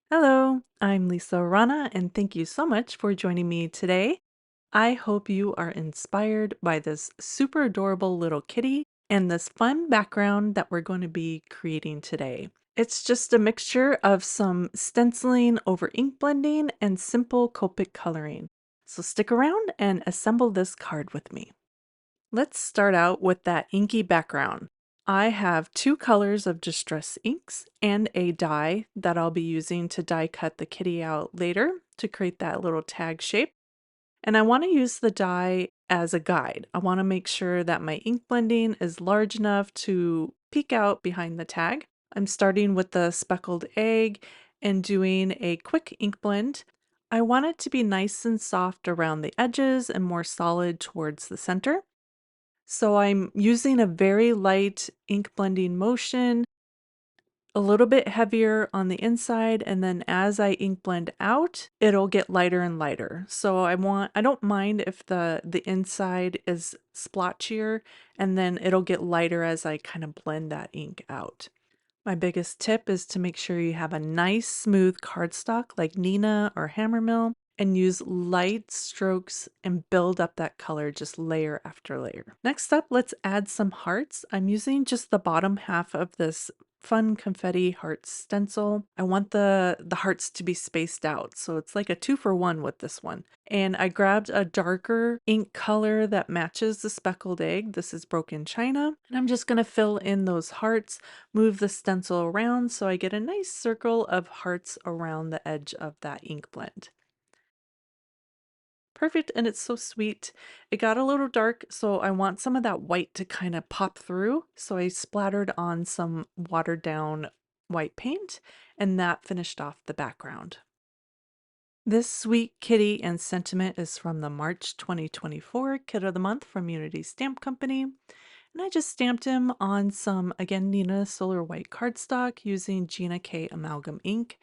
Hello, I'm Lisa Arana, and thank you so much for joining me today. I hope you are inspired by this super adorable little kitty and this fun background that we're going to be creating today. It's just a mixture of some stenciling over ink blending and simple Copic coloring. So stick around and assemble this card with me. Let's start out with that inky background. I have two colors of distress inks and a die that I'll be using to die cut the kitty out later to create that little tag shape. And I want to use the die as a guide. I want to make sure that my ink blending is large enough to peek out behind the tag. I'm starting with the speckled egg and doing a quick ink blend. I want it to be nice and soft around the edges and more solid towards the center. So I'm using a very light ink blending motion, a little bit heavier on the inside, and then as I ink blend out, it'll get lighter and lighter. So I don't mind if the inside is splotchier, and then it'll get lighter as I kind of blend that ink out. My biggest tip is to make sure you have a nice smooth cardstock like Nina or Hammermill and use light strokes and build up that color just layer after layer. Next up, let's add some hearts. I'm using just the bottom half of this fun confetti heart stencil. I want the hearts to be spaced out, so it's like a 2-for-1 with this one. And I grabbed a darker ink color that matches the speckled egg. This is Broken China. And I'm just going to fill in those hearts, move the stencil around so I get a nice circle of hearts around the edge of that ink blend. Perfect, and it's so sweet. It got a little dark, so I want some of that white to kind of pop through. So I splattered on some watered down white paint, and that finished off the background. This sweet kitty and sentiment is from the March 2024 Kit of the Month from Unity Stamp Company. And I just stamped him on some, again, Nina Solar White cardstock using Gina K Amalgam ink.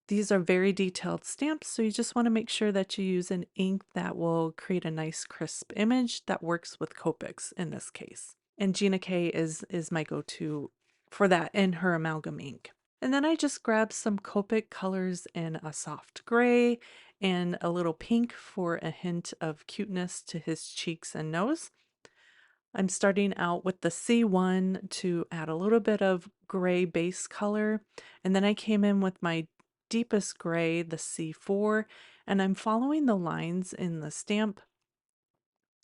These are very detailed stamps, so you just want to make sure that you use an ink that will create a nice crisp image that works with Copics in this case. And Gina K is my go-to for that in her amalgam ink. And then I just grabbed some Copic colors in a soft gray and a little pink for a hint of cuteness to his cheeks and nose. I'm starting out with the C1 to add a little bit of gray base color, and then I came in with my deepest gray, the C4, and I'm following the lines in the stamp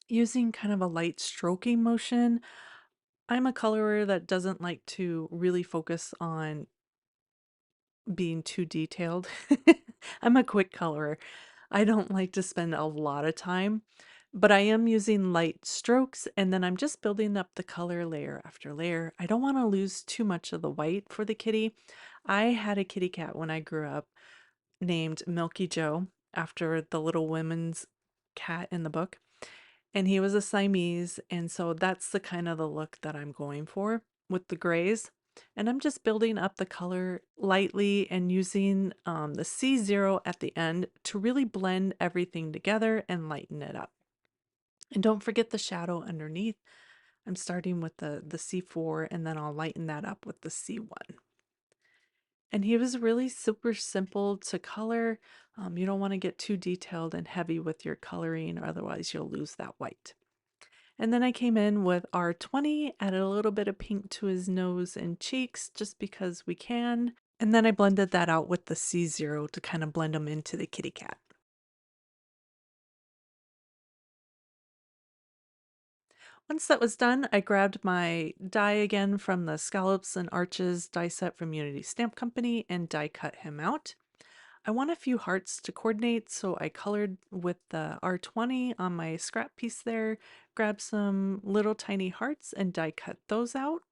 using kind of a light stroking motion. I'm a colorer that doesn't like to really focus on being too detailed. I'm a quick colorer. I don't like to spend a lot of time, but I am using light strokes and then I'm just building up the color layer after layer. I don't want to lose too much of the white for the kitty. I had a kitty cat when I grew up named Milky Joe after the Little Women's cat in the book, and he was a Siamese, and so that's the kind of the look that I'm going for with the grays. And I'm just building up the color lightly and using the C0 at the end to really blend everything together and lighten it up. And don't forget the shadow underneath. I'm starting with the C4 and then I'll lighten that up with the C1. And he was really super simple to color. You don't want to get too detailed and heavy with your coloring, or otherwise you'll lose that white. And then I came in with R20, added a little bit of pink to his nose and cheeks just because we can. And then I blended that out with the C0 to kind of blend them into the kitty cat. Once that was done, I grabbed my die again from the Scallops and Arches die set from Unity Stamp Company and die cut him out. I want a few hearts to coordinate, so I colored with the R20 on my scrap piece there, grabbed some little tiny hearts and die cut those out.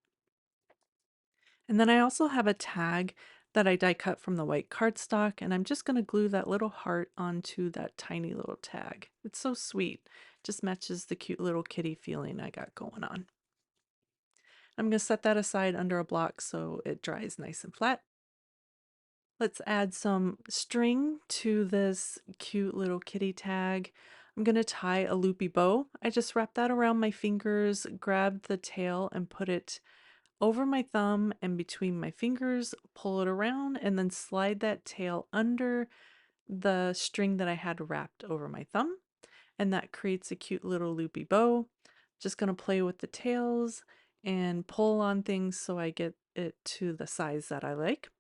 And then I also have a tag that I die cut from the white cardstock, and I'm just going to glue that little heart onto that tiny little tag. It's so sweet. Just matches the cute little kitty feeling I got going on. I'm going to set that aside under a block so it dries nice and flat. Let's add some string to this cute little kitty tag. I'm going to tie a loopy bow. I just wrap that around my fingers, grab the tail and put it over my thumb and between my fingers, pull it around, and then slide that tail under the string that I had wrapped over my thumb. And that creates a cute little loopy bow. Just gonna play with the tails and pull on things so I get it to the size that I like.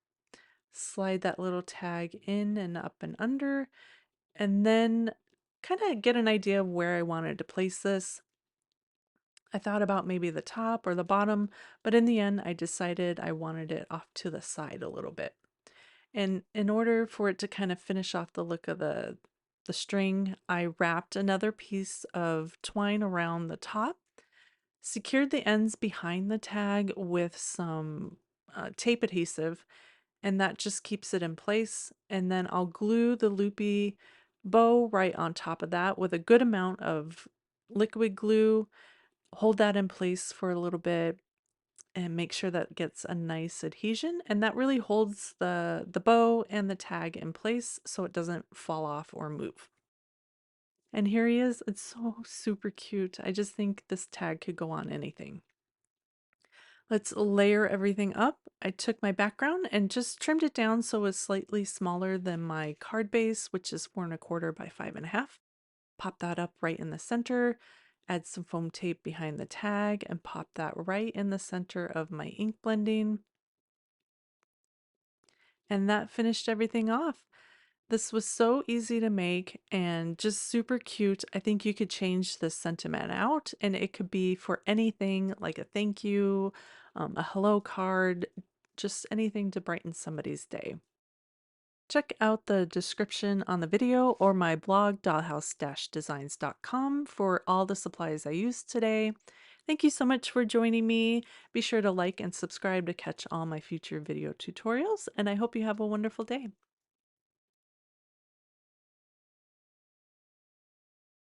Slide that little tag in and up and under, and then kind of get an idea of where I wanted to place this. I thought about maybe the top or the bottom, but in the end, I decided I wanted it off to the side a little bit. And in order for it to kind of finish off the look of the string, I wrapped another piece of twine around the top, secured the ends behind the tag with some tape adhesive, and that just keeps it in place. And then I'll glue the loopy bow right on top of that with a good amount of liquid glue, hold that in place for a little bit, and make sure that gets a nice adhesion, and that really holds the bow and the tag in place so it doesn't fall off or move. And here he is. It's so super cute. I just think this tag could go on anything. Let's layer everything up. I took my background and just trimmed it down so it's slightly smaller than my card base, which is 4¼ by 5½. Pop that up right in the center, add some foam tape behind the tag, and pop that right in the center of my ink blending. And that finished everything off. This was so easy to make and just super cute. I think you could change the sentiment out and it could be for anything like a thank you, a hello card, just anything to brighten somebody's day. Check out the description on the video or my blog, dollhouse-designs.com, for all the supplies I used today. Thank you so much for joining me. Be sure to like and subscribe to catch all my future video tutorials, and I hope you have a wonderful day.